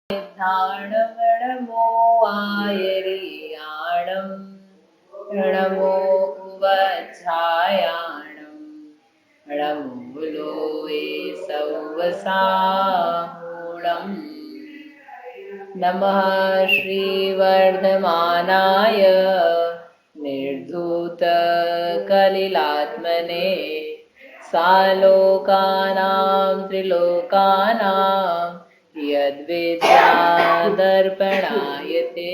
णमो आयरियाणं णमो उवच्छायाणं णमो लोये सौवसाहूणम् नमः श्रीवर्धमानाय निर्धूतकलिलात्मने सालोकानां त्रिलोकानां यद्विद्यादर्पणायते।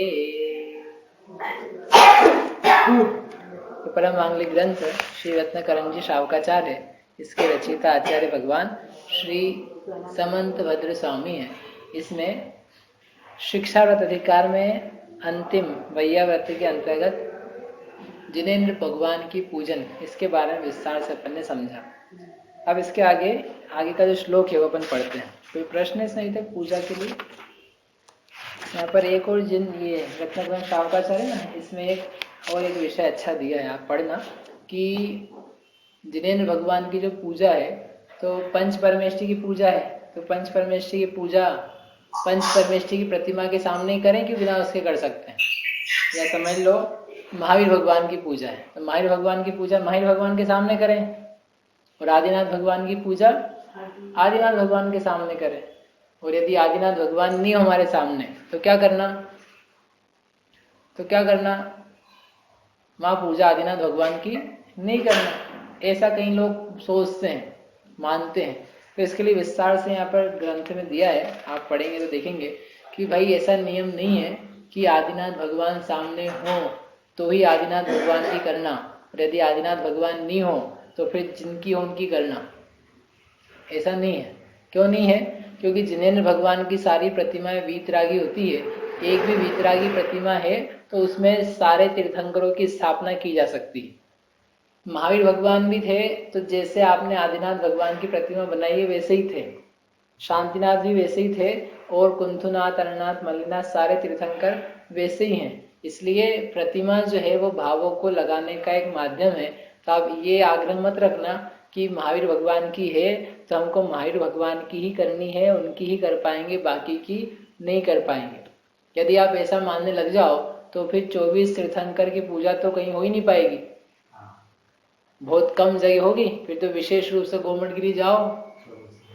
परम मांगलिक ग्रंथ श्री रत्नकरंजी शावकाचार्य, इसके रचयिता आचार्य भगवान श्री समंत भद्र स्वामी हैं। इसमें शिक्षाव्रत अधिकार में अंतिम वैयाव्रत के अंतर्गत जिनेंद्र भगवान की पूजन, इसके बारे में विस्तार से अपन ने समझा। अब इसके आगे का जो श्लोक है वो अपन पढ़ते हैं। कोई प्रश्न इसमें नहीं था पूजा के लिए? यहाँ पर एक और ये रत्नकरंजी शावकाचार्य ना, इसमें एक विषय अच्छा दिया है, आप पढ़ना कि जिनेंद्र भगवान की जो पूजा है तो पंच परमेष्ठी की पूजा है, तो पंच परमेष्ठी की पूजा पंच परमेष्ठी की प्रतिमा के सामने ही करें कि बिना उसके कर सकते हैं। या समझ लो महावीर भगवान की पूजा है तो महावीर भगवान की पूजा महावीर भगवान के सामने करें, और आदिनाथ भगवान की पूजा आदिनाथ भगवान के सामने करें। और यदि आदिनाथ भगवान नहीं हमारे सामने तो क्या करना? वहाँ पूजा आदिनाथ भगवान की नहीं करना, ऐसा कई लोग सोचते हैं, मानते हैं। तो इसके लिए विस्तार से यहाँ पर ग्रंथ में दिया है, आप पढ़ेंगे तो देखेंगे कि भाई ऐसा नियम नहीं है कि आदिनाथ भगवान सामने हो तो ही आदिनाथ भगवान की करना, और यदि आदिनाथ भगवान नहीं हो तो फिर जिनकी हो उनकी करना, ऐसा नहीं है। क्यों नहीं है? क्योंकि जिनेंद्र भगवान की सारी प्रतिमाएं वीतरागी होती है। एक भी वीतरागी प्रतिमा है तो उसमें सारे तीर्थंकरों की स्थापना की जा सकती है। महावीर भगवान भी थे तो जैसे आपने आदिनाथ भगवान की प्रतिमा बनाई है वैसे ही थे, शांतिनाथ भी वैसे ही थे, और कुंथुनाथ, अरनाथ, मल्लिनाथ सारे तीर्थंकर वैसे ही हैं। इसलिए प्रतिमा जो है वो भावों को लगाने का एक माध्यम है। तो आप ये आग्रह मत रखना कि महावीर भगवान की है तो हमको महावीर भगवान की ही करनी है, उनकी ही कर पाएंगे, बाकी की नहीं कर पाएंगे। यदि आप ऐसा मानने लग जाओ तो फिर 24 तीर्थंकर की पूजा तो कहीं हो ही नहीं पाएगी, बहुत कम जगह होगी। फिर तो विशेष रूप से गोमटगिरी जाओ,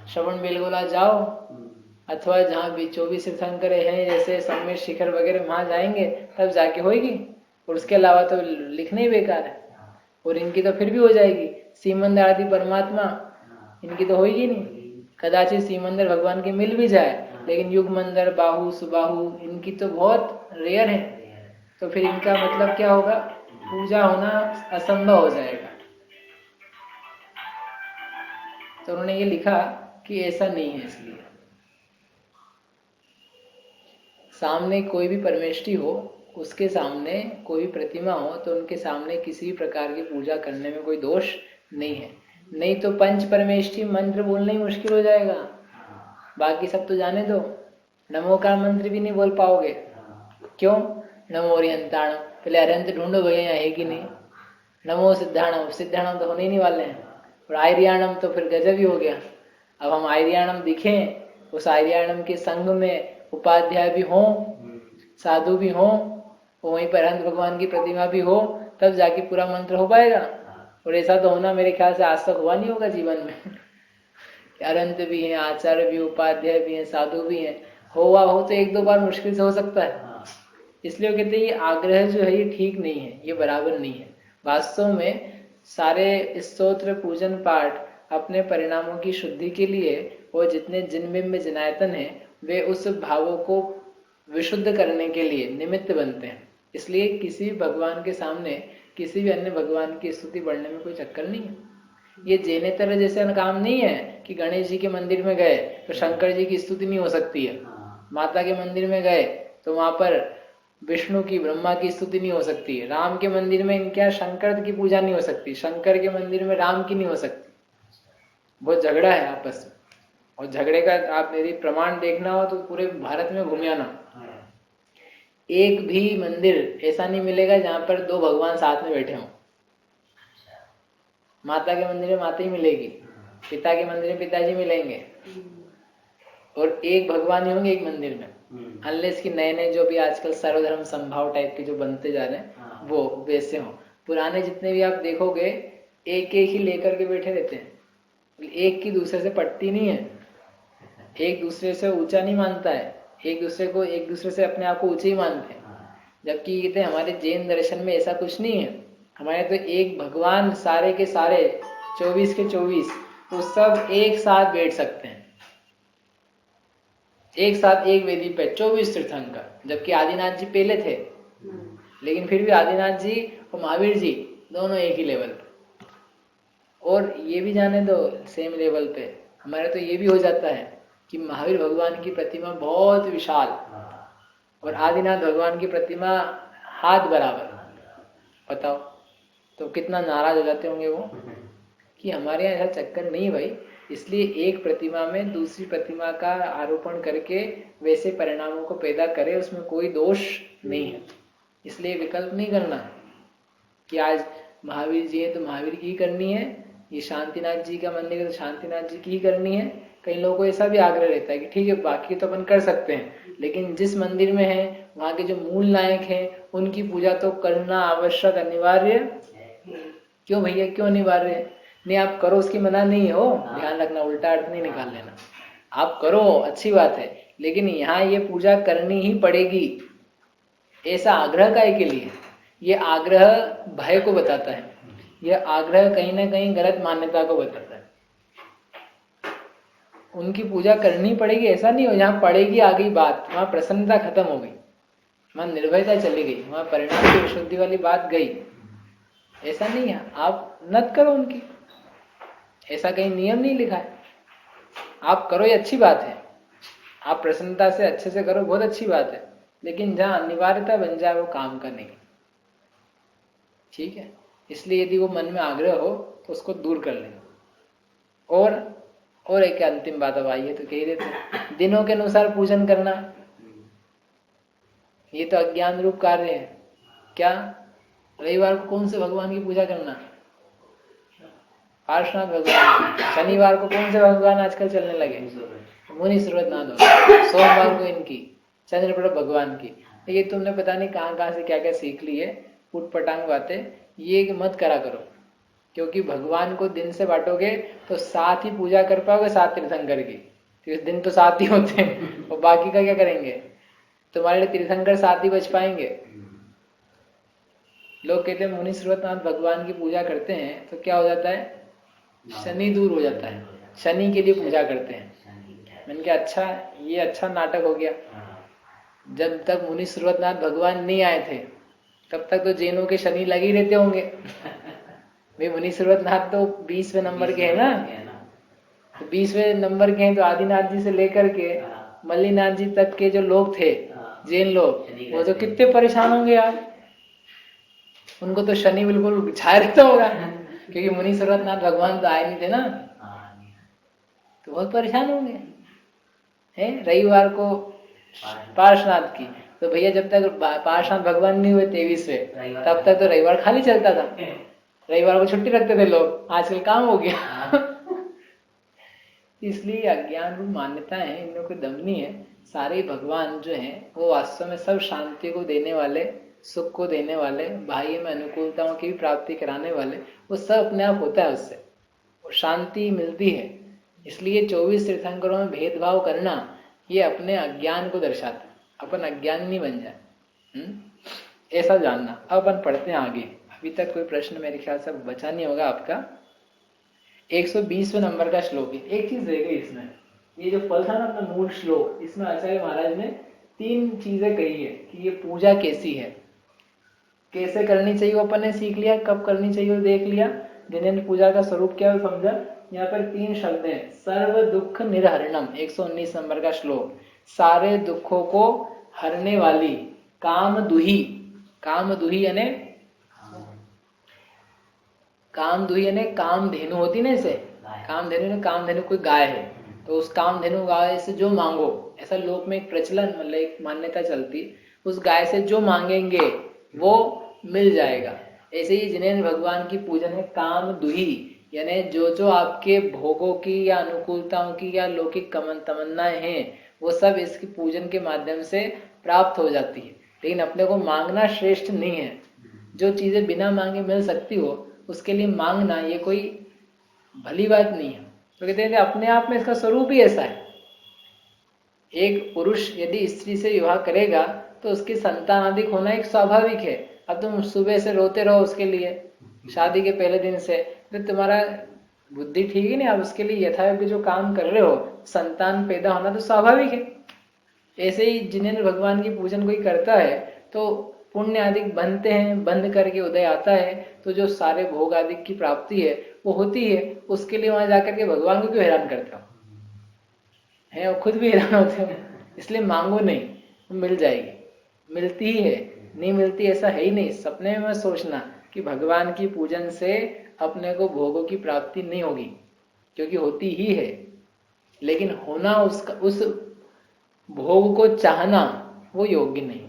श्रवण बेलगोला जाओ, अथवा जहाँ भी 24 तीर्थंकर हैं जैसे सम्मेद शिखर वगैरह, वहाँ जाएंगे तब जाके होगी। और उसके अलावा तो लिखने ही बेकार है। और इनकी तो फिर भी हो जाएगी, सीमंदर आदि परमात्मा इनकी तो होगी नहीं। कदाचित सीमंदर भगवान की मिल भी जाए, लेकिन युगमंदर, बाहु, सुबाहु इनकी तो बहुत रेयर है। तो फिर इनका मतलब क्या होगा? पूजा होना असंभव हो जाएगा। तो उन्होंने ये लिखा कि ऐसा नहीं है। इसलिए सामने कोई भी परमेष्ठी हो, उसके सामने कोई भी प्रतिमा हो तो उनके सामने किसी भी प्रकार की पूजा करने में कोई दोष नहीं है। नहीं तो पंच परमेष्ठी मंत्र बोलना ही मुश्किल हो जाएगा। बाकी सब तो जाने दो, नमोकार मंत्र भी नहीं बोल पाओगे। क्यों? नमो अरिहंताणम, पहले अरिहंत ढूंढो भैया यहाँ है कि नहीं। नमो सिद्धाणम, सिद्धाणम तो होने ही नहीं वाले हैं। और आयरियाणम तो फिर गजब ही हो गया। अब हम आयरियाणम दिखें, उस आयरियाणम के संग में उपाध्याय भी हों, साधु भी हों, वहीं पर अनंत भगवान की प्रतिमा भी हो, तब जाके पूरा मंत्र हो पाएगा। और ऐसा तो होना मेरे ख्याल से आज तक हुआ नहीं होगा जीवन में। अनंत भी हैं, आचार्य भी, उपाध्याय भी हैं, साधु भी हैं। हो तो एक दो बार मुश्किल से हो सकता है। इसलिए वो कहते हैं ये आग्रह जो है ये ठीक नहीं है, ये बराबर नहीं है। वास्तव में सारे स्तोत्र, पूजन, पाठ अपने परिणामों की शुद्धि के लिए, और जितने जिनबिंब में जिनायतन है वे उस भावों को विशुद्ध करने के लिए निमित्त बनते हैं। इसलिए किसी भगवान के सामने किसी भी अन्य भगवान की स्तुति बढ़ने में कोई चक्कर नहीं है। ये जैनेतर जैसे काम नहीं है कि गणेश जी के मंदिर में गए तो शंकर जी की स्तुति नहीं हो सकती है, माता के मंदिर में गए तो वहां पर विष्णु की, ब्रह्मा की स्तुति नहीं हो सकती है, राम के मंदिर में क्या शंकर की पूजा नहीं हो सकती, शंकर के मंदिर में राम की नहीं हो सकती। बहुत झगड़ा है आपस में। और झगड़े का आप यदि प्रमाण देखना हो तो पूरे भारत में घूम आना, एक भी मंदिर ऐसा नहीं मिलेगा जहां पर दो भगवान साथ में बैठे हों। माता के मंदिर में माता ही मिलेगी, पिता के मंदिर में पिताजी मिलेंगे, और एक भगवान ही होंगे एक मंदिर में। अनलेस कि नए नए जो भी आजकल सर्वधर्म संभाव टाइप के जो बनते जा रहे हैं वो वैसे हों। पुराने जितने भी आप देखोगे एक एक ही लेकर के बैठे रहते हैं, एक की दूसरे से पटती नहीं है, एक दूसरे से ऊंचा नहीं मानता है, एक दूसरे से अपने आप को ऊंचे ही मानते हैं। जबकि कहते हैं हमारे जैन दर्शन में ऐसा कुछ नहीं है। हमारे तो एक भगवान सारे के सारे 24 के 24 वो सब एक साथ बैठ सकते हैं, एक साथ एक वेदी पे 24 तीर्थंकर। जबकि आदिनाथ जी पहले थे, लेकिन फिर भी आदिनाथ जी और महावीर जी दोनों एक ही लेवल पे। और ये भी जाने दो सेम लेवल पे हमारे तो ये भी हो जाता है कि महावीर भगवान की प्रतिमा बहुत विशाल और आदिनाथ भगवान की प्रतिमा हाथ बराबर। बताओ तो कितना नाराज हो जाते होंगे वो कि हमारे यहाँ ऐसा चक्कर नहीं भाई। इसलिए एक प्रतिमा में दूसरी प्रतिमा का आरोपण करके वैसे परिणामों को पैदा करे, उसमें कोई दोष नहीं है। इसलिए विकल्प नहीं करना कि आज महावीर जी है तो महावीर की ही करनी है, ये शांतिनाथ जी का मंदिर है तो शांतिनाथ जी की ही करनी है। कई लोगों को ऐसा भी आग्रह रहता है कि ठीक है बाकी तो अपन कर सकते हैं, लेकिन जिस मंदिर में है वहाँ के जो मूल नायक हैं उनकी पूजा तो करना आवश्यक अनिवार्य। क्यों भैया, क्यों अनिवार्य? नहीं आप करो उसकी मना नहीं हो, ध्यान रखना, उल्टा अर्थ नहीं निकाल लेना। आप करो अच्छी बात है, लेकिन यहाँ ये पूजा करनी ही पड़ेगी ऐसा आग्रह काय के लिए? ये आग्रह भय को बताता है, यह आग्रह कहीं ना कहीं गलत मान्यता को बताता है। उनकी पूजा करनी पड़ेगी ऐसा नहीं हो, जहाँ पड़ेगी आ गई बात, वहाँ प्रसन्नता खत्म हो गई, वहाँ निर्भयता चली गई, वहाँ परिणाम की विशुद्धि वाली बात गई। ऐसा नहीं है, आप नत करो उनकी, ऐसा कहीं नियम नहीं लिखा है। आप करो ये अच्छी बात है, आप प्रसन्नता से अच्छे से करो बहुत अच्छी बात है, लेकिन जहाँ अनिवार्यता बन जाए वो काम का नहीं। ठीक है, इसलिए यदि वो मन में आग्रह हो तो उसको दूर कर लेना। और एक अंतिम बात अब आई है तो कह देते हैं, दिनों के अनुसार पूजन करना ये तो अज्ञान रूप कार्य है। क्या रविवार को कौन से भगवान की पूजा करना? पार्श्वनाथ भगवान। शनिवार को कौन से भगवान आजकल चलने लगे? मुनि सर्वनाथ भगवान। सोमवार को इनकी चंद्रप्रभ भगवान की। ये तुमने पता नहीं कहाँ से क्या क्या सीख ली है, उटपटांग बातें। ये मत करा करो, क्योंकि भगवान को दिन से बांटोगे तो साथ ही पूजा कर पाओगे, सात तीर्थंकर की। तो दिन तो साथ ही होते हैं और बाकी का क्या करेंगे? तुम्हारे लिए तीर्थंकर साथ ही बच पाएंगे। लोग कहते हैं मुनि सर्वनाथ भगवान की पूजा करते हैं तो क्या हो जाता है? शनि दूर हो जाता है, शनि के लिए पूजा करते हैं। मैंने कहा अच्छा, ये अच्छा नाटक हो गया। जब तक मुनि सर्वनाथ भगवान नहीं आए थे तब तक तो जैनों के शनि लगे ही रहते होंगे भाई। मुनि सर्वनाथ तो 20वें नंबर के है ना, तो 20वें नंबर के हैं तो आदिनाथ जी से लेकर के मल्लीनाथ जी तक के जो लोग थे जैन लोग, वो तो कितने परेशान होंगे यार। उनको तो शनि बिल्कुल छाया रहता होगा, क्योंकि मुनि सर्वनाथ भगवान तो आए नहीं थे ना, तो बहुत परेशान होंगे। है रविवार को पार्श्वनाथ की, तो भैया जब तक पार्श्वनाथ भगवान नहीं हुए 23वें, तब तक तो रविवार खाली चलता था। रविवार को छुट्टी रखते थे लोग, आजकल काम हो गया इसलिए अज्ञान रूप मान्यताएं हैं, इनमें कोई दम नहीं है। सारे भगवान जो हैं वो वास्तव में सब शांति को देने वाले, सुख को देने वाले, बाह्य में अनुकूलताओं की भी प्राप्ति कराने वाले, वो सब अपने आप होता है, उससे वो शांति मिलती है। इसलिए 24 तीर्थंकरों में भेदभाव करना ये अपने अज्ञान को दर्शाता है, अपन अज्ञानी नहीं बन जाए। ऐसा जानना। अब अपन पढ़ते हैं आगे। अभी तक कोई प्रश्न मेरे ख्याल से बचा नहीं होगा आपका। 120वें नंबर का श्लोक है। एक चीज रह गई इसमें, ये जो फल था ना अपना मूल श्लोक, इसमें आचार्य महाराज ने 3 चीजें कही है कि ये पूजा कैसी है, कैसे करनी चाहिए, वो अपन ने सीख लिया, कब करनी चाहिए वो देख लिया, जिन्हें पूजा का स्वरूप क्या है समझा। यहाँ पर 3 शब्द हैं, सर्व दुख निर्हरणम, 119 नंबर का श्लोक। सारे दुखों को हरने वाली, काम दुही। काम दुही यानी कामधेनु होती ना, इसे कामधेनु कोई गाय है तो उस कामधेनु गाय से जो मांगो, ऐसा लोक में एक प्रचलन, मतलब एक मान्यता चलती, उस गाय से जो मांगेंगे वो मिल जाएगा। ऐसे ही जिन्हें भगवान की पूजन है काम दुही, यानी जो जो आपके भोगों की या अनुकूलताओं की या लौकिक तमन्नाएं हैं वो सब इसकी पूजन के माध्यम से प्राप्त हो जाती है। लेकिन अपने को मांगना श्रेष्ठ नहीं है। जो चीजें बिना मांगे मिल सकती हो उसके लिए मांगना ये कोई भली बात नहीं है। तो कहते हैं अपने आप में इसका स्वरूप ही ऐसा है। एक पुरुष यदि स्त्री से विवाह करेगा तो उसकी संतान आदि होना एक स्वाभाविक है। अब तुम सुबह से रोते रहो उसके लिए शादी के पहले दिन से, तो तुम्हारा बुद्धि ठीक ही नहीं। आप उसके लिए यथायोग्य जो काम कर रहे हो, संतान पैदा होना तो स्वाभाविक है। ऐसे ही जिन्हें भगवान की पूजन कोई करता है तो पुण्य आदि बनते हैं, बंध करके उदय आता है, तो जो सारे भोग आदि की प्राप्ति है वो होती है। उसके लिए वहां जाकर के भगवान को क्यों हैरान करता है, वो खुद भी हैरान होते हो। इसलिए मांगो नहीं, मिल जाएगी, मिलती ही है, नहीं मिलती ऐसा है ही नहीं। सपने में सोचना कि भगवान की पूजन से अपने को भोगों की प्राप्ति नहीं होगी, क्योंकि होती ही है। लेकिन होना उसका, उस भोग को चाहना वो योग्य नहीं।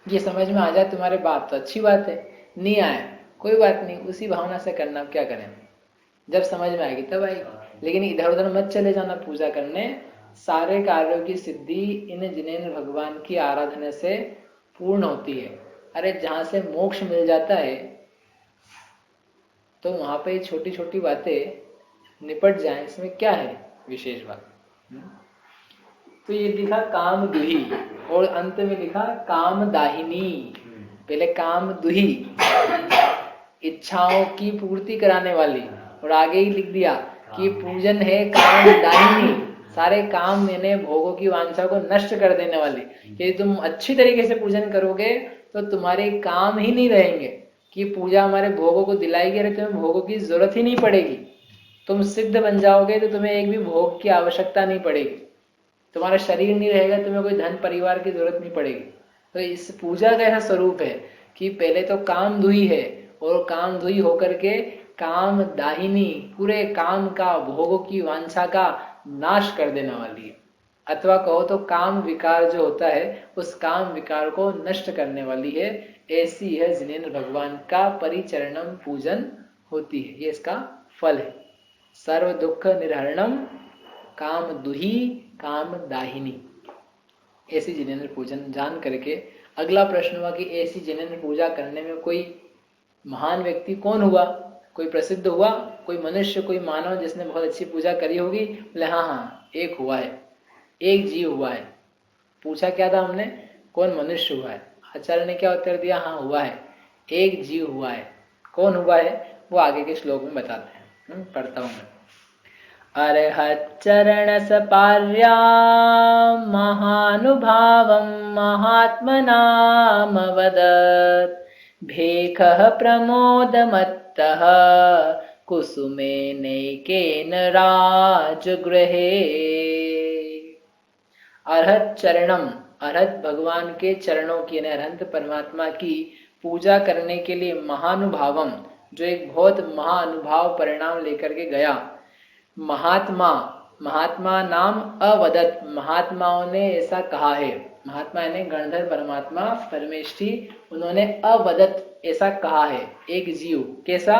ये समझ में आ जाए तुम्हारे बात तो अच्छी बात है, नहीं आया कोई बात नहीं, उसी भावना से करना। क्या करें, जब समझ में आएगी तब आएगी। लेकिन इधर उधर मत चले जाना पूजा करने। सारे कार्यों की सिद्धि इन जिनेन्द्र भगवान की आराधना से पूर्ण होती है। अरे जहां से मोक्ष मिल जाता है तो वहां पे छोटी छोटी बातें निपट जाए, इसमें क्या है विशेष बात। तो ये लिखा काम दुही और अंत में लिखा काम दाहिनी। पहले काम दुही, इच्छाओं की पूर्ति कराने वाली, और आगे ही लिख दिया कि पूजन है काम दाहिनी, सारे काम मैंने भोगों की वांछा को नष्ट कर देने वाली। यदि तुम अच्छी तरीके से पूजन करोगे तो तुम्हारे काम ही नहीं रहेंगे कि पूजा हमारे भोगों को दिलाएगी। अरे तुम्हें भोगों की जरूरत ही नहीं पड़ेगी, तुम सिद्ध बन जाओगे तो तुम्हें एक भी भोग की आवश्यकता नहीं पड़ेगी। तुम्हारा शरीर नहीं रहेगा, तुम्हें कोई धन परिवार की जरूरत नहीं पड़ेगी। तो इस पूजा का ऐसा स्वरूप है कि पहले तो काम दुही है, और काम दुही होकर के काम दाहिनी, पूरे काम का, भोगों की वांछा का नाश कर देने वाली है। अथवा कहो तो काम विकार जो होता है उस काम विकार को नष्ट करने वाली है। ऐसी है जिनेन्द्र भगवान का परिचरणम पूजन होती है। ये इसका फल है। सर्व दुख निर्हरणम काम दुही काम दाहिनी, ऐसी जिनेन्द्र पूजन जान करके अगला प्रश्न हुआ कि ऐसी जिनेन्द्र पूजा करने में कोई महान व्यक्ति कौन हुआ, कोई प्रसिद्ध हुआ, कोई मनुष्य, कोई मानव जिसने बहुत अच्छी पूजा करी होगी। बोले हाँ एक हुआ है, एक जीव हुआ है। पूछा क्या था हमने, कौन मनुष्य हुआ है। आचार्य ने क्या उत्तर दिया, हाँ हुआ है, एक जीव हुआ है। कौन हुआ है वो आगे के श्लोक में बताते हैं। पढ़ता हूं मैं। अर्हच्चरण सपार्या महानुभावं महात्मनामवदत् भेखः प्रमोदमत्तः कुसुमेनैकेन राजगृहे। अर्हत चरणम, अर्हत भगवान के चरणों की, अनंत परमात्मा की पूजा करने के लिए महानुभावम, जो एक बहुत महानुभाव परिणाम लेकर के गया। महात्मा, महात्मा नाम अवदत, महात्माओं ने ऐसा कहा है। महात्मा यानी गणधर परमात्मा परमेष्ठी, उन्होंने अवदत ऐसा कहा है। एक जीव कैसा,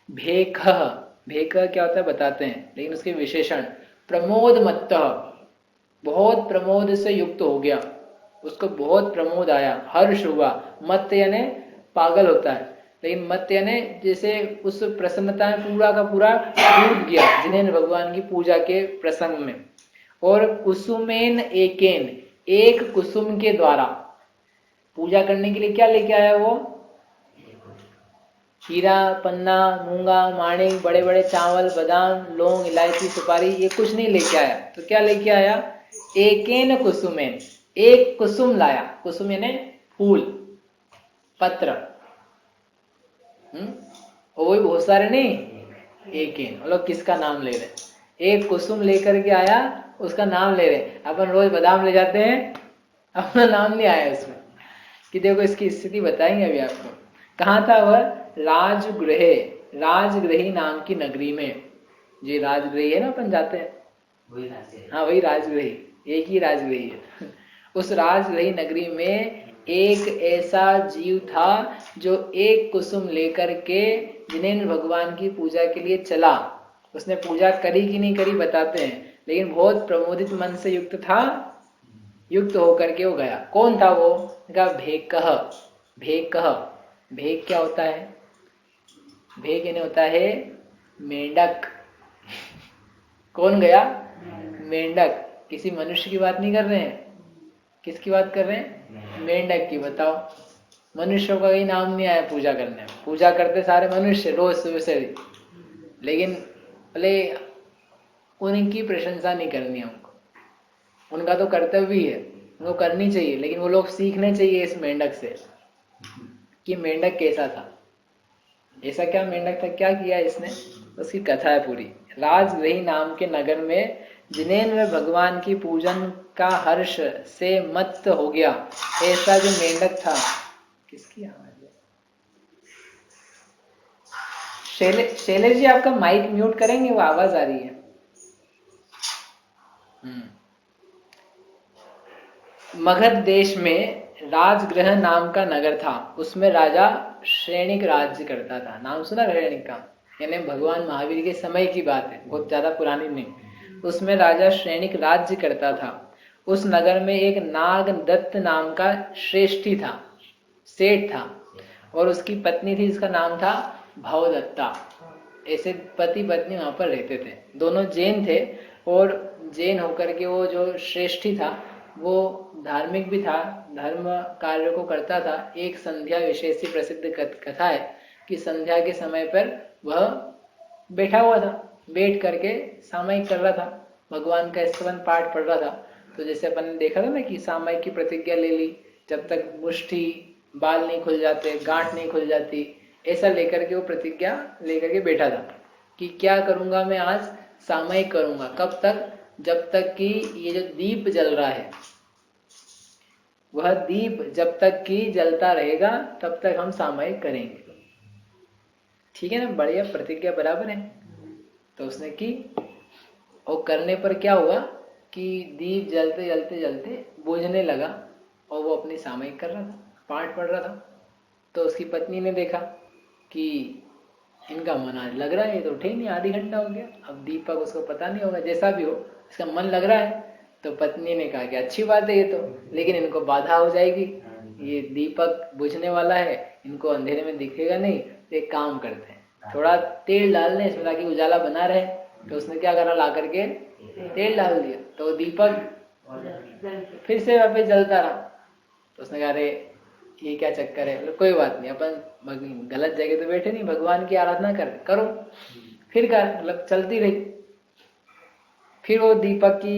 भेख, भेख क्या होता है बताते हैं, लेकिन उसके विशेषण प्रमोद मत्त, बहुत प्रमोद से युक्त हो गया, उसको बहुत प्रमोद आया, हर्ष हुआ। मत यानी पागल होता है, लेकिन मत यानी जैसे उस प्रसन्नता में पूरा का पूरा डूब गया जिनेन्द्र भगवान की पूजा के प्रसंग में। और कुसुमेन एकेन, एक कुसुम के द्वारा पूजा करने के लिए क्या लेके आया वो, हीरा पन्ना मूंगा माणिक, बड़े बड़े चावल बादाम लौंग इलायची सुपारी, ये कुछ नहीं लेके आया। तो क्या लेके आया, एकेन कुसुमेन, एक कुसुम लाया। कुसुम यानी फूल पत्र, और वही बहुत सारे नहीं, एकेन। लोग किसका नाम ले रहे, एक कुसुम लेकर के आया, उसका नाम ले रहे। अपन रोज बादाम ले जाते हैं, अपना नाम नहीं आया उसमें। कि देखो इसकी स्थिति बताएंगे अभी आपको। कहाँ था वह, राजगृहे, राजगृही नाम की नगरी में। जी राजगृही है ना, अपन जाते हैं, हाँ वही राजगृही, एक ही राजगृही है। उस राजगृही नगरी में एक ऐसा जीव था जो एक कुसुम लेकर के जिनेन्द्र भगवान की पूजा के लिए चला। उसने पूजा करी कि नहीं करी बताते हैं। लेकिन बहुत प्रमोदित मन से युक्त था, युक्त होकर के वो गया। कौन था वो? कहा भेकह। भेकह, भेक क्या होता है? भेक यानी होता है मेंढक। कौन गया? मेंढक। किसी मनुष्य की बात नहीं कर रहे हैं, किसकी बात कर रहे हैं? मेंढक की। बताओ, मनुष्यों का ही नाम नहीं आया पूजा करने में। पूजा करते सारे मनुष्य रोज सुबह से, लेकिन भले उनकी प्रशंसा नहीं करनी हमको, उनका तो कर्तव्य है, उनको करनी चाहिए, लेकिन वो लोग सीखने चाहिए इस मेंढक से कि मेंढक कैसा था। ऐसा क्या मेंढक था, क्या किया इसने, उसकी कथा है पूरी। राजगृही नाम के नगर में जिनेन्द्र भगवान की पूजन का हर्ष से मत्त हो गया, ऐसा जो मेंढक था। किसकी आवाज है? शैलेश जी, आपका माइक म्यूट करेंगे, वो आवाज आ रही है। मगध देश में राजगृह नाम का नगर था, उसमें राजा श्रेणिक राज्य करता था। नाम सुना श्रेणिक का? यानी भगवान महावीर के समय की बात है, बहुत ज्यादा पुरानी नहीं। उसमें राजा श्रेणिक राज्य करता था। उस नगर में एक नागदत्त नाम का श्रेष्ठी था, सेठ था, और उसकी पत्नी थी, जिसका नाम था भवदत्ता। ऐसे पति पत्नी वहां पर रहते थे। दोनों जैन थे, और जैन होकर के वो जो श्रेष्ठी था वो धार्मिक भी था, धर्म कार्य को करता था। एक संध्या विशेष सी प्रसिद्ध कथा है कि संध्या के समय पर वह बैठा हुआ था, बैठ करके सामयिक कर रहा था, भगवान का स्तवन पाठ पढ़ रहा था। तो जैसे अपन ने देखा था ना कि सामयिक की प्रतिज्ञा ले ली, जब तक मुष्टि बाल नहीं खुल जाते, गांठ नहीं खुल जाती, ऐसा लेकर के वो प्रतिज्ञा लेकर के बैठा था कि क्या करूंगा मैं आज, सामयिक करूंगा। कब तक? जब तक कि ये जो दीप जल रहा है, वह दीप जब तक कि जलता रहेगा तब तक हम सामयिक करेंगे। ठीक है ना, बढ़िया, प्रतिज्ञा बराबर है। तो उसने की, और करने पर क्या हुआ कि दीप जलते जलते जलते बुझने लगा, और वो अपनी सामयिक कर रहा था, पाठ पढ़ रहा था। तो उसकी पत्नी ने देखा कि इनका मन आज लग रहा है, ये तो उठे ही नहीं, आधी घंटा हो गया। अब दीपक उसको पता नहीं होगा, जैसा भी हो इसका मन लग रहा है। तो पत्नी ने कहा कि अच्छी बात है ये तो, लेकिन इनको बाधा हो जाएगी, ये दीपक बुझने वाला है, इनको अंधेरे में दिखेगा नहीं। तो एक काम करते हैं, थोड़ा तेल डाल दें इसमें ताकि उजाला बना रहे। तो उसने क्या करा, ला करके तेल डाल दिया, तो दीपक फिर से वहां पे जलता रहा। तो उसने कहा अरे ये क्या चक्कर है, कोई बात नहीं, अपन गलत जगह तो बैठे नहीं, भगवान की आराधना करो। फिर कर, मतलब चलती रही। फिर वो दीपक की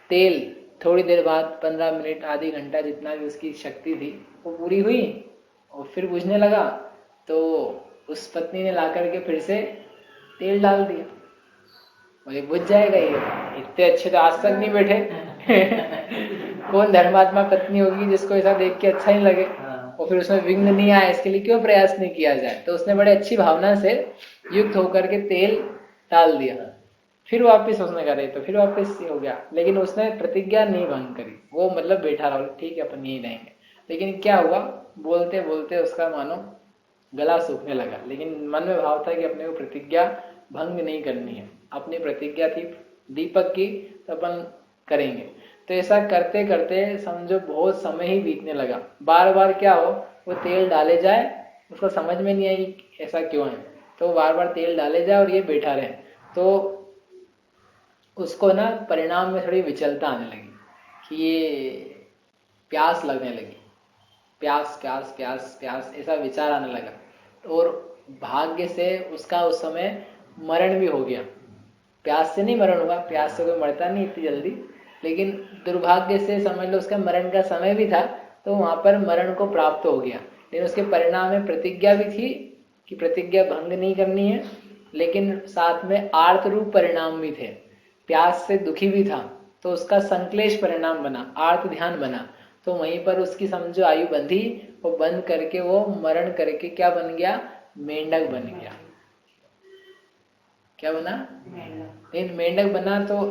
तेल थोड़ी देर बाद, 15 मिनट, आधी घंटा, जितना भी उसकी शक्ति थी वो पूरी हुई, और फिर बुझने लगा। तो उस पत्नी ने ला करके फिर से तेल डाल दिया, मुझे बुझ जाएगा ये, इतने अच्छे तो आज तक नहीं बैठे। कौन धर्मात्मा पत्नी होगी जिसको ऐसा देख के अच्छा नहीं लगे, और फिर उसमें विघ्न नहीं आए, इसके लिए क्यों प्रयास नहीं किया जाए। तो उसने बड़े अच्छी भावना से युक्त होकर के तेल डाल दिया। फिर वापस उसने करे, तो फिर वापस हो गया, लेकिन उसने प्रतिज्ञा नहीं भंग करी। वो मतलब बैठा रहा, ठीक है अपन यही रहेंगे। लेकिन क्या हुआ, बोलते बोलते उसका मानो गला सूखने लगा, लेकिन मन में भाव था कि अपने को प्रतिज्ञा भंग नहीं करनी है। अपनी प्रतिज्ञा थी दीपक की, तो अपन करेंगे। तो ऐसा करते करते समझो बहुत समय ही बीतने लगा। बार बार क्या हो, वो तेल डाले जाए, उसको समझ में नहीं आई ऐसा क्यों है, तो बार बार तेल डाले जाए और ये बैठा रहे। तो उसको ना परिणाम में थोड़ी विचलता आने लगी कि ये प्यास लगने लगी, प्यास प्यास प्यास प्यास, ऐसा विचार आने लगा। और भाग्य से उसका उस समय मरण भी हो गया। प्यास से नहीं मरण हुआ, प्यास से कोई मरता नहीं इतनी जल्दी, लेकिन दुर्भाग्य से समझ लो उसका मरण का समय भी था, तो वहां पर मरण को प्राप्त हो गया। लेकिन उसके परिणाम में प्रतिज्ञा भी थी कि प्रतिज्ञा भंग नहीं करनी है, लेकिन साथ में आर्त रूप परिणाम भी थे। प्यास से दुखी भी था, तो उसका संक्लेश परिणाम बना, आर्त ध्यान बना। तो वहीं पर उसकी समझो आयु बंधी, वो बंद करके वो मरण करके क्या बन गया, मेंढक बन गया। क्या बना, लेकिन मेंढक बना तो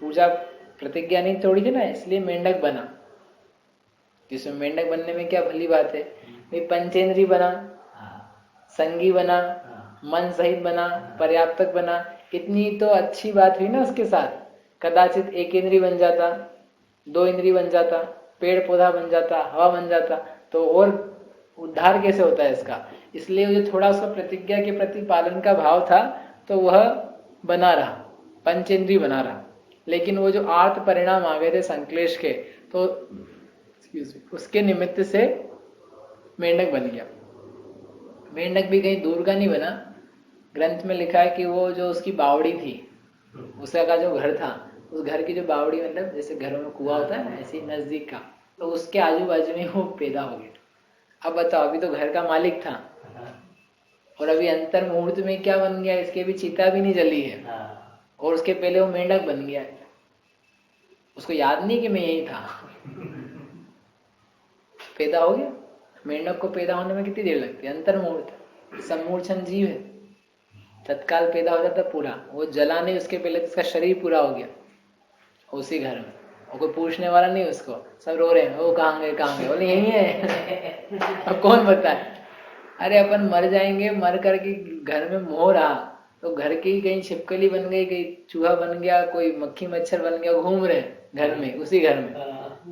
पूजा प्रतिज्ञा नहीं तोड़ी थी ना, इसलिए मेंढक बना। जिसमें मेंढक बनने में क्या भली बात है, भाई पंचेंद्री बना, संगी बना, मन सहित बना, पर्याप्तक बना, इतनी तो अच्छी बात हुई ना उसके साथ। कदाचित एक इंद्री बन जाता, 2 इंद्री बन जाता, पेड़ पौधा बन जाता, हवा बन जाता, तो और उद्धार कैसे होता है इसका। इसलिए जो थोड़ा उसका प्रतिज्ञा के प्रति पालन का भाव था तो वह बना रहा, पंचेंद्री बना रहा। लेकिन वो जो आर्त परिणाम आ गए थे संक्लेश के, तो उसके निमित्त से मेंढक बन गया। मेंढक भी कहीं दूर का नहीं बना। ग्रंथ में लिखा है कि वो जो उसकी बावड़ी थी, उसका जो घर था, उस घर की जो बावड़ी, मतलब जैसे घरों में कुआं होता है ऐसे नजदीक का, तो उसके आजू बाजू में वो पैदा हो गया। अब बताओ, अभी तो घर का मालिक था और अभी अंतर मुहूर्त में क्या बन गया, इसके भी चिता भी नहीं जली है और उसके पहले वो मेंढक बन गया। उसको याद नहीं कि मैं यही था। पैदा हो गया। मेंढक को पैदा होने में कितनी देर लगती है? अंतर मुहूर्त। सम्मूर्छन जीव है, तत्काल पैदा हो जाता पूरा। वो जला नहीं उसके पहले, तो उसका शरीर पूरा हो गया उसी घर में। और कोई पूछने वाला नहीं उसको, सब रो रहे हैं, वो कहाँ गए कहाँ गए, बोले यही है। अब कौन बताए? अरे अपन मर जाएंगे, मर करके घर में मोह रहा तो घर की कहीं छिपकली बन गई, कहीं चूहा बन गया, कोई मक्खी मच्छर बन गया, घूम रहे घर में, उसी घर में।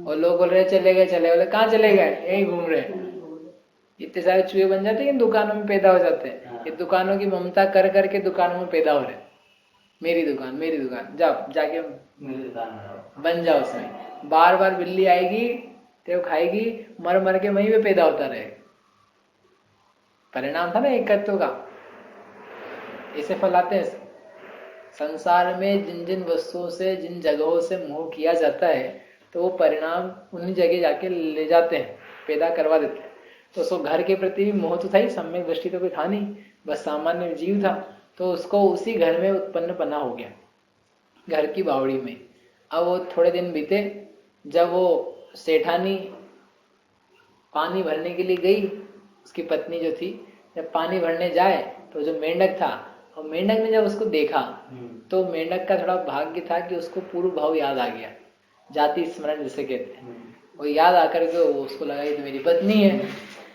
और लोग बोल रहे चले गए चले, बोले कहाँ चले गए? यही घूम रहे। इतने सारे चूहे बन जाते हैं, दुकानों में पैदा हो जाते हैं। ये दुकानों की ममता कर करके दुकानों में पैदा हो रहे। मेरी दुकान, मेरी दुकान, जाओ जाके मेरी दुकान बन जाओ उसमें। बार बार बिल्ली आएगी, तेरे को खाएगी, मर मर के वहीं पे पैदा होता रहेगा। परिणाम था ना एकत्व का। इसे फैलाते हैं। संसार में जिन जिन वस्तुओं से, जिन जगहों से मोह किया जाता है, तो वो परिणाम उन्हीं जगह जाके ले जाते हैं, पैदा करवा देते हैं। तो उसको घर के प्रति भी मोह तो था ही, सम्यक दृष्टि तो कोई था नहीं, बस सामान्य जीव था। तो उसको उसी घर में उत्पन्न पना हो गया, घर की बावड़ी में। अब वो थोड़े दिन बीते, जब वो सेठानी पानी भरने के लिए गई, उसकी पत्नी जो थी, जब पानी भरने जाए तो जो मेंढक था, और मेंढक ने जब उसको देखा तो मेंढक का थोड़ा भाग्य था कि उसको पूर्व भाव याद आ गया, जाति स्मरण जिसे कहते हैं। वो याद आकर के उसको लगा ये तो मेरी पत्नी है,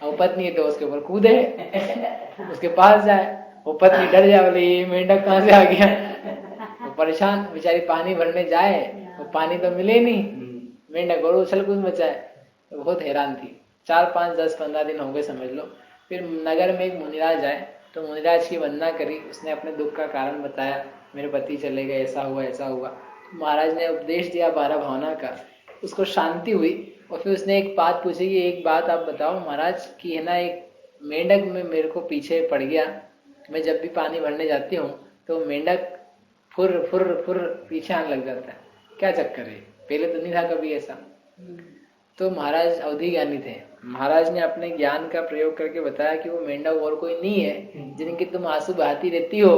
और पत्नी है तो उसके ऊपर कूदे, उसके पास जाए। वो पत्नी डर जाए, बोले ये मेंढक कहाँ से आ गया। वो परेशान बेचारी पानी भरने जाए, वो पानी तो मिले नहीं, मेंढक और उछल कूद मचाए। तो बहुत हैरान थी। 4, 5, 10, 15 दिन हो गए समझ लो। फिर नगर में एक मुनिराज आए, तो मुनिराज की वंदना करी। उसने अपने दुख का कारण बताया, मेरे पति चले गए, ऐसा हुआ ऐसा हुआ। महाराज ने उपदेश दिया 12 भावना का, उसको शांति हुई। और फिर उसने एक बात पूछी कि एक बात आप बताओ महाराज, कि है ना एक मेंढक में मेरे को पीछे पड़ गया। मैं जब भी पानी भरने जाती हूँ तो मेंढक फुर फुर फुर पीछे आने लग जाता है, क्या चक्कर है? पहले तो नहीं था कभी ऐसा। तो महाराज अवधि ज्ञानी थे। महाराज ने अपने ज्ञान का प्रयोग करके बताया कि वो मेंढक और कोई नहीं है, जिनकी तुम आंसू बहाती रहती हो,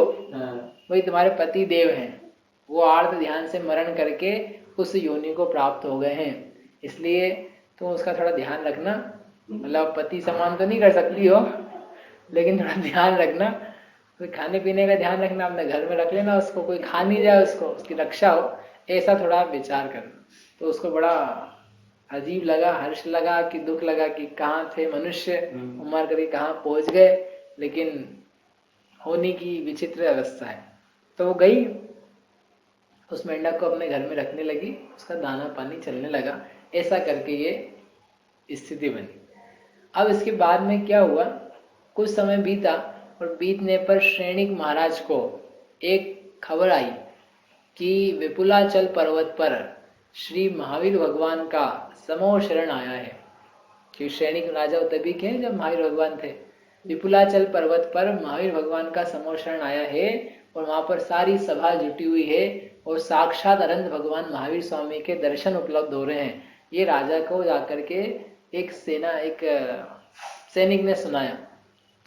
वही तुम्हारे पति देव हैं। वो आर्त ध्यान से मरण करके उस योनि को प्राप्त हो गए हैं, इसलिए तुम उसका थोड़ा ध्यान रखना। मतलब पति समान तो नहीं कर सकती हो, लेकिन थोड़ा ध्यान रखना। कोई खाने पीने का ध्यान रखना, अपने घर में रख लेना उसको, कोई खा नहीं जाए उसको, उसकी रक्षा हो, ऐसा थोड़ा आप विचार करना। तो उसको बड़ा अजीब लगा, हर्ष लगा कि दुख लगा कि कहाँ थे मनुष्य, उम्र करके कहाँ पहुंच गए, लेकिन होने की विचित्र अवस्था है। तो वो गई, उस मेंढक को अपने घर में रखने लगी, उसका दाना पानी चलने लगा। ऐसा करके ये स्थिति बनी। अब इसके बाद में क्या हुआ, कुछ समय बीता और बीतने पर श्रेणिक महाराज को एक खबर आई कि विपुलाचल पर्वत पर श्री महावीर भगवान का समूह शरण आया है। कि श्रेणिक राजा तभी के जब महावीर भगवान थे। विपुलाचल पर्वत पर महावीर भगवान का समूह शरण आया है और वहां पर सारी सभा जुटी हुई है और साक्षात अनंत भगवान महावीर स्वामी के दर्शन उपलब्ध हो रहे हैं। ये राजा को जाकर के एक सैनिक ने सुनाया।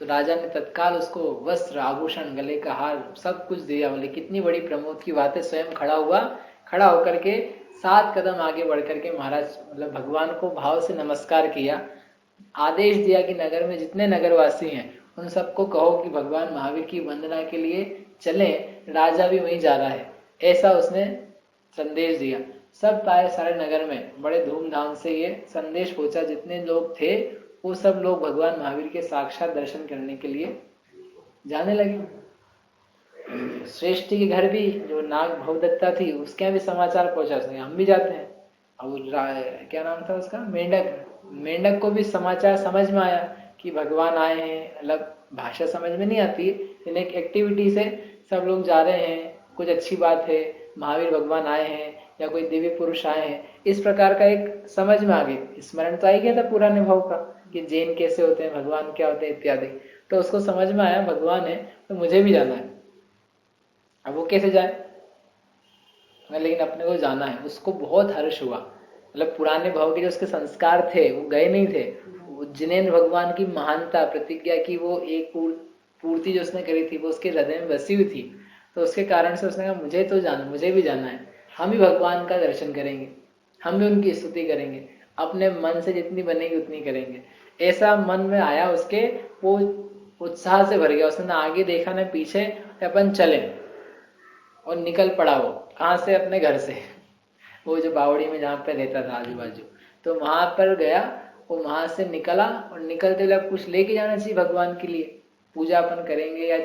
तो राजा ने तत्काल उसको वस्त्र, आभूषण, गले का हार सब कुछ दिया। बोले कितनी बड़ी प्रमोद की बात है। स्वयं खड़ा हुआ, खड़ा होकर के 7 कदम आगे बढ़ करके महाराज मतलब भगवान को भाव से नमस्कार किया। आदेश दिया कि नगर में जितने नगरवासी हैं उन सबको कहो कि भगवान महावीर की वंदना के लिए चलें, राजा भी वहीं जा रहा है, ऐसा उसने संदेश दिया। सब सारे नगर में बड़े धूमधाम से ये संदेश पहुंचा। जितने लोग थे वो सब लोग भगवान महावीर के साक्षात दर्शन करने के लिए जाने लगे। श्रेष्ठ के घर भी जो नाग भवदत्ता थी उसके यहाँ भी समाचार पहुंचा, उसने हम भी जाते हैं। अब क्या नाम था उसका, मेंढक, मेंढक को भी समाचार समझ में आया कि भगवान आए हैं। मतलब भाषा समझ में नहीं आती लेकिन एक एक्टिविटी से सब लोग जा रहे हैं, कुछ अच्छी बात है, महावीर भगवान आए हैं या कोई दिव्य पुरुष आए हैं, इस प्रकार का एक समझ में आ गई। स्मरण तो आ ही गया था पुराने भाव का कि जैन कैसे होते हैं, भगवान क्या होते हैं इत्यादि। तो उसको समझ में आया भगवान है तो मुझे भी जाना है। अब वो कैसे जाए, लेकिन अपने को जाना है। उसको बहुत हर्ष हुआ, मतलब पुराने भाव के जो उसके संस्कार थे वो गए नहीं थे। जिनेन्द्र भगवान की महानता, प्रतिज्ञा की वो एक पूर्ति जो उसने करी थी वो उसके हृदय में बसी हुई थी। तो उसके कारण से उसने कहा मुझे तो जाना, मुझे भी जाना है, हम भी भगवान का दर्शन करेंगे, हम भी उनकी स्तुति करेंगे, अपने मन से जितनी बनेगी उतनी करेंगे। ऐसा मन में आया उसके, वो उत्साह से भर गया, उसने ना आगे देखा ना पीछे, अपन चले। और निकल पड़ा वो, कहाँ से, अपने घर से, वो जो बावड़ी में जहाँ पे रहता था आजू बाजू, तो वहां पर गया। वो वहां से निकला और निकलते हुए कुछ लेके जाना चाहिए भगवान के लिए। पूजा अपन करेंगे या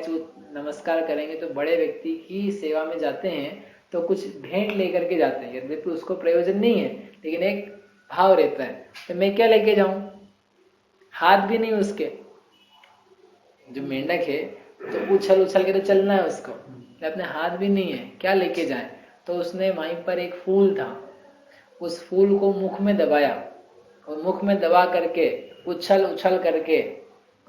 नमस्कार करेंगे तो बड़े व्यक्ति की सेवा में जाते हैं तो कुछ भेंट लेकर के जाते हैं। यद्यपि उसको प्रयोजन नहीं है लेकिन एक भाव रहता है। तो मैं क्या लेके जाऊं, हाथ भी नहीं उसके, जो मेंढक है तो उछल उछल के तो चलना है उसको, अपने हाथ भी नहीं है, क्या लेके जाए। तो उसने वहीं पर एक फूल था, उस फूल को मुख में दबाया और मुख में दबा करके उछल उछल करके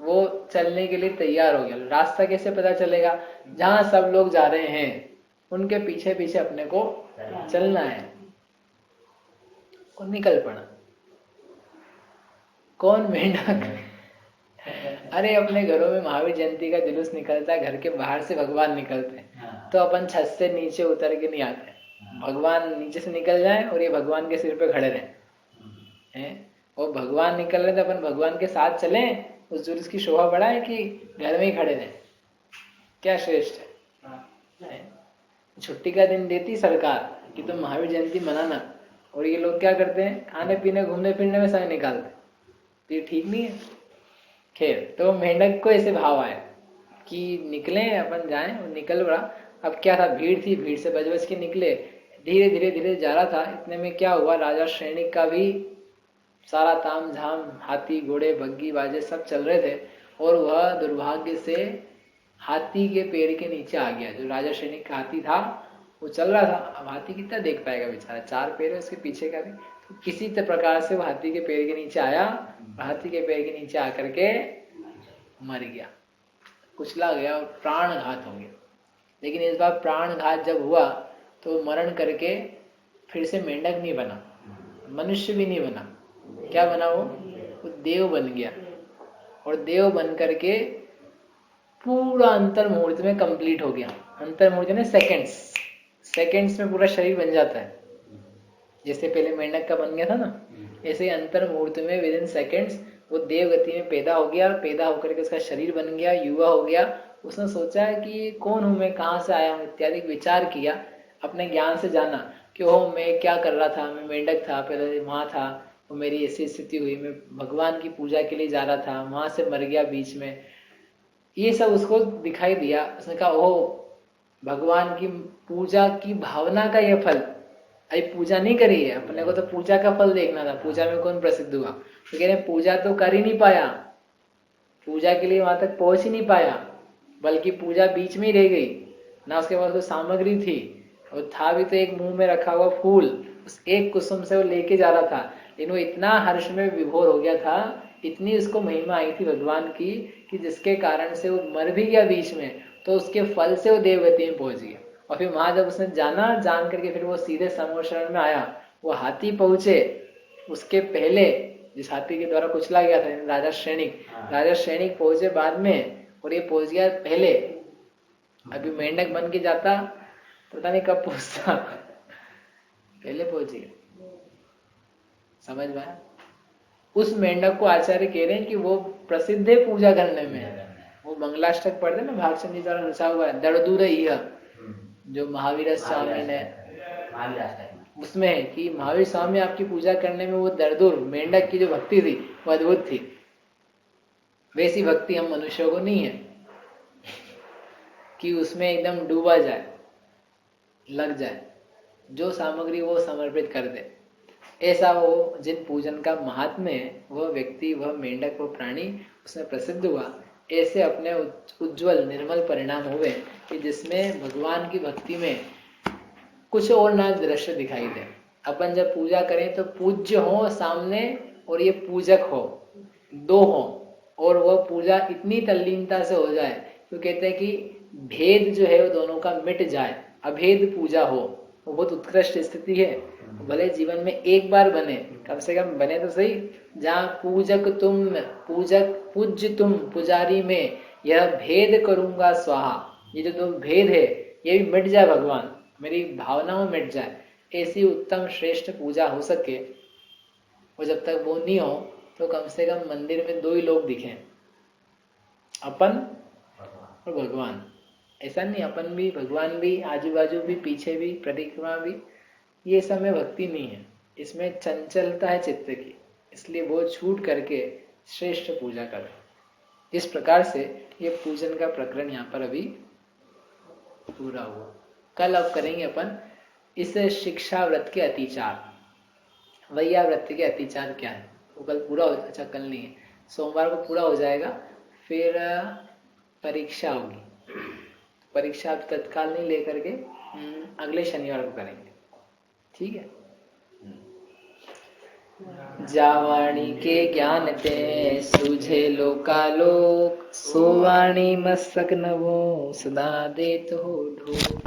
वो चलने के लिए तैयार हो गया। रास्ता कैसे पता चलेगा, जहां सब लोग जा रहे हैं उनके पीछे पीछे अपने को चलना है। और निकल पड़ा। कौन, मेंढक। अरे अपने घरों में महावीर जयंती का जुलूस निकलता है, घर के बाहर से भगवान निकलते हैं तो अपन छत से नीचे उतर के नहीं आते, भगवान नीचे से निकल जाए और ये भगवान के सिर पे खड़े रहे हैं। और भगवान निकल रहे तो अपन भगवान के साथ चले, उस जुलूस की शोभा बढ़ाए कि घर में ही खड़े रहे, क्या श्रेष्ठ है। छुट्टी का दिन देती सरकार कि तुम महावीर जयंती मनाना, और ये लोग क्या करते हैं, खाने पीने घूमने फिरने में समय निकालते, तो ये ठीक नहीं है। खैर, तो मेंढक को ऐसे भाव आया कि निकले अपन जाएं, और निकल पड़ा। अब क्या था, भीड़ थी, भीड़ से बज बज के निकले, धीरे धीरे धीरे जा रहा था। इतने में क्या हुआ, राजा श्रेणिक का भी सारा ताम झाम, हाथी घोड़े बग्गी बाजे सब चल रहे थे, और वह दुर्भाग्य से हाथी के पैर के नीचे आ गया। जो राजा श्रेणिक का हाथी था वो चल रहा था, अब हाथी कितना देख पाएगा बेचारा, 4 पैर है उसके पीछे का भी। तो किसी प्रकार से वो हाथी के पैर के नीचे आया, हाथी के पैर के नीचे आकर के मर गया, कुचला गया और प्राणघात हो गया। लेकिन इस बार प्राणघात जब हुआ तो मरण करके फिर से मेंढक नहीं बना, मनुष्य भी नहीं बना, क्या बना, वो देव बन गया। और देव बन करके पूरा अंतर्मुहूर्त में कंप्लीट हो गया। अंतर्मुहूर्त में सेकंड्स में पूरा शरीर बन जाता है। जैसे पहले मेंढक का बन गया था ना, ऐसे अंतर्मुहूर्त में विद इन सेकंड्स वो देव गति में पैदा हो गया, पैदा होकर के उसका शरीर बन गया, युवा हो गया। उसने सोचा है कि कौन हूं मैं, कहाँ से आया हूँ इत्यादि विचार किया, अपने ज्ञान से जाना कि ओ मैं क्या कर रहा था, मैं मेंढक था, पहले वहां था, वो मेरी ऐसी स्थिति हुई, मैं भगवान की पूजा के लिए जा रहा था, वहां से मर गया बीच में। ये सब उसको दिखाई दिया। उसने कहा ओ, भगवान की पूजा की भावना का यह फल, अभी पूजा नहीं करी है, अपने को तो पूजा का फल देखना था, पूजा में कौन प्रसिद्ध हुआ। तो कह रहे पूजा तो कर ही नहीं पाया, पूजा के लिए वहां तक पहुंच ही नहीं पाया, बल्कि पूजा बीच में ही रह गई ना। उसके पास तो सामग्री थी, और था भी तो एक मुंह में रखा हुआ फूल, उस एक कुसुम से वो लेके जा रहा था। लेकिन वो इतना हर्ष में विभोर हो गया था, इतनी उसको महिमा आई थी भगवान की, कि जिसके कारण से वो मर भी गया बीच में, तो उसके फल से वो देवगति में पहुंच गया। और फिर वहां जब उसने जाना, जान करके फिर वो सीधे समूह शरण में आया। वो हाथी पहुंचे उसके पहले, जिस हाथी के द्वारा कुचला गया था राजा श्रेणिक पहुंचे बाद में, और ये पहुंच गया पहले। अभी मेंढक बन के जाता पता नहीं कब पहुंचता, पहले पहुंच गया। समझ में आया? उस मेंढक को आचार्य कह रहे हैं कि वो प्रसिद्ध है पूजा करने में। वो मंगलाष्टक पढ़ते ना, भागचंद जी द्वारा रचा हुआ है, दर्दूर जो महावीर स्वामी ने, उसमें है कि महावीर स्वामी आपकी पूजा करने में वो दर्दुर मेंढक की जो भक्ति थी वो अद्भुत थी। वैसी भक्ति हम मनुष्यों को नहीं है कि उसमें एकदम डूबा जाए, लग जाए, जो सामग्री वो समर्पित कर दे। ऐसा वो जिन पूजन का महात्म्य है, वह व्यक्ति, वह मेंढक, वह प्राणी उसमें प्रसिद्ध हुआ। ऐसे अपने उज्जवल निर्मल परिणाम हुए कि जिसमें भगवान की भक्ति में कुछ और ना दृश्य दिखाई दे। अपन जब पूजा करें तो पूज्य हो सामने और ये पूजक हो, दो हो, और वह पूजा इतनी तल्लीनता से हो जाए, तो कहते हैं कि भेद जो है वो दोनों का मिट जाए, अभेद पूजा हो, वो बहुत उत्कृष्ट स्थिति है। भले जीवन में एक बार बने, कम से कम बने तो सही, जहाँ पूजक तुम, पूजक पूज्य तुम पुजारी में, यह भेद करूंगा स्वाहा, ये जो दो भेद है ये भी मिट जाए भगवान, मेरी भावनाओं मिट जाए, ऐसी उत्तम श्रेष्ठ पूजा हो सके। और जब तक वो नहीं हो तो कम से कम मंदिर में दो ही लोग दिखें, अपन और भगवान। ऐसा नहीं अपन भी भगवान भी, आजू बाजू भी, पीछे भी, परिक्रमा भी, ये सब में भक्ति नहीं है, इसमें चंचलता है चित्त की, इसलिए वो छूट करके श्रेष्ठ पूजा करें। इस प्रकार से ये पूजन का प्रकरण यहाँ पर अभी पूरा हुआ। कल अब करेंगे अपन इस शिक्षा व्रत के अतिचार, वैया व्रत के अतिचार क्या है, वो कल पूरा हो, अच्छा कल नहीं है, सोमवार को पूरा हो जाएगा। फिर परीक्षा होगी, परीक्षा तत्काल नहीं लेकर के अगले शनिवार को करेंगे, ठीक है। जावाणी के ज्ञान ते सूझे लोकालोक, सोवाणी मस्तक नवो सदा देत हो ढोक।